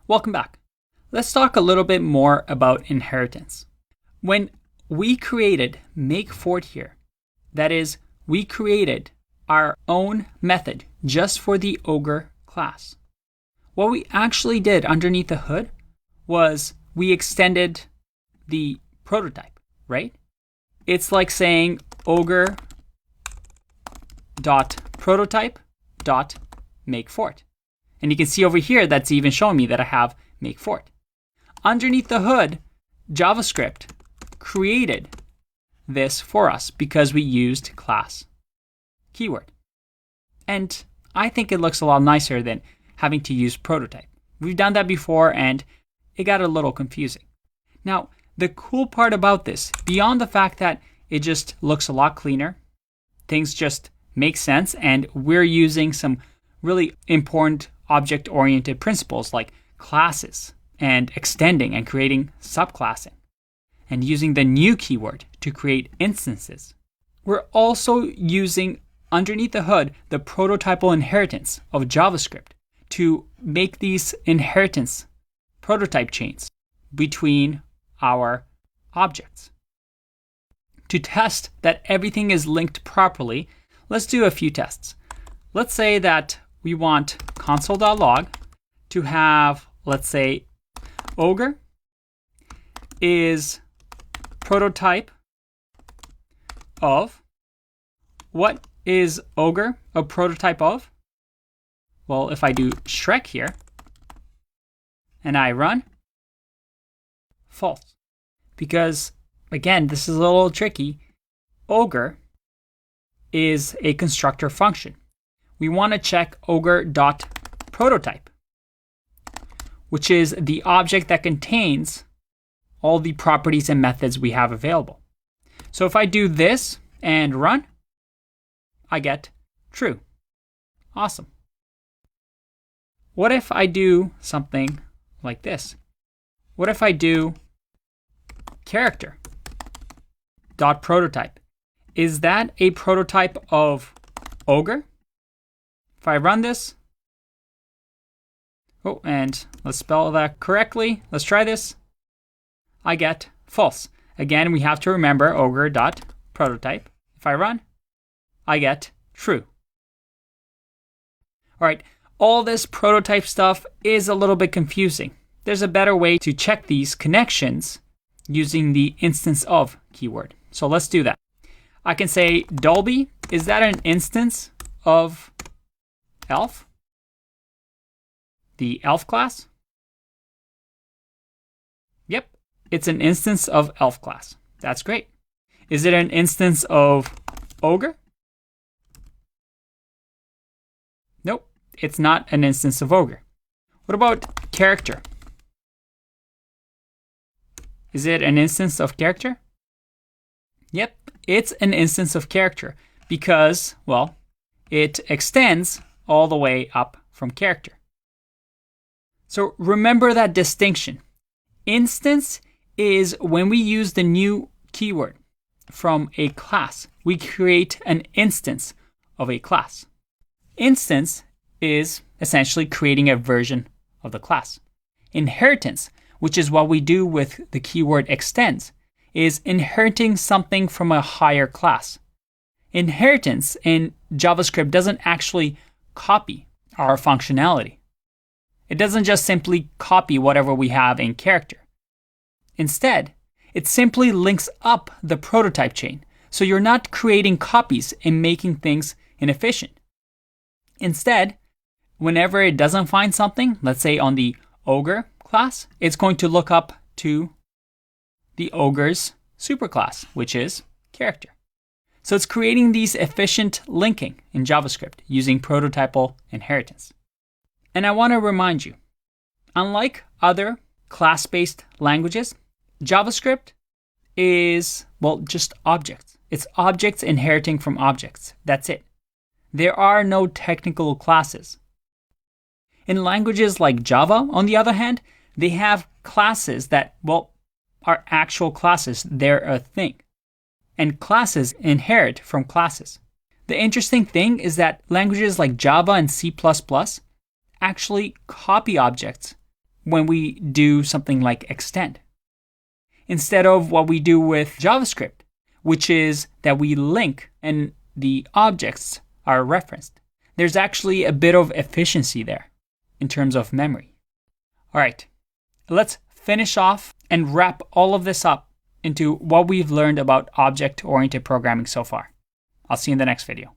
Welcome back. Let's talk a little bit more about inheritance. When we created make fort here, that is, we created our own method just for the ogre class. What we actually did underneath the hood was we extended the prototype, right? It's like saying ogre.prototype.makefort. And you can see over here that's even showing me that I have make fort. Underneath the hood, JavaScript created this for us because we used class keyword. And I think it looks a lot nicer than having to use prototype. We've done that before and it got a little confusing. Now, the cool part about this, beyond the fact that it just looks a lot cleaner, things just make sense, and we're using some really important object-oriented principles like classes and extending and creating subclassing and using the new keyword to create instances. We're also using underneath the hood the prototypal inheritance of JavaScript to make these inheritance prototype chains between our objects. To test that everything is linked properly, let's do a few tests. Let's say that we want console.log to have, let's say, ogre is prototype of. What is ogre a prototype of? Well, if I do Shrek here and I run, false. Because, again, this is a little tricky. Ogre is a constructor function. We want to check ogre.prototype, which is the object that contains all the properties and methods we have available. So if I do this and run, I get true. Awesome. What if I do something like this? What if I do character.prototype? Is that a prototype of ogre? If I run this, and let's spell that correctly. Let's try this. I get false. Again, we have to remember ogre.prototype. If I run, I get true. All right, all this prototype stuff is a little bit confusing. There's a better way to check these connections using the instance of keyword. So let's do that. I can say Dolby, is that an instance of elf? The elf class? Yep, it's an instance of elf class. That's great. Is it an instance of ogre? Nope, it's not an instance of ogre. What about character? Is it an instance of character? Yep, it's an instance of character because, well, it extends all the way up from character. So remember that distinction. Instance is when we use the new keyword from a class. We create an instance of a class. Instance is essentially creating a version of the class. Inheritance, which is what we do with the keyword extends, is inheriting something from a higher class. Inheritance in JavaScript doesn't actually copy our functionality. It doesn't just simply copy whatever we have in character. Instead, it simply links up the prototype chain, so you're not creating copies and making things inefficient. Instead, whenever it doesn't find something, let's say on the ogre class, it's going to look up to the ogre's superclass, which is character. So it's creating these efficient linking in JavaScript using prototypal inheritance. And I want to remind you, unlike other class-based languages, JavaScript is, well, just objects. It's objects inheriting from objects. That's it. There are no technical classes. In languages like Java, on the other hand, they have classes that, well, are actual classes. They're a thing. And classes inherit from classes. The interesting thing is that languages like Java and C++ actually copy objects when we do something like extend, instead of what we do with JavaScript, which is that we link and the objects are referenced. There's actually a bit of efficiency there in terms of memory. All right, let's finish off and wrap all of this up into what we've learned about object-oriented programming so far. I'll see you in the next video.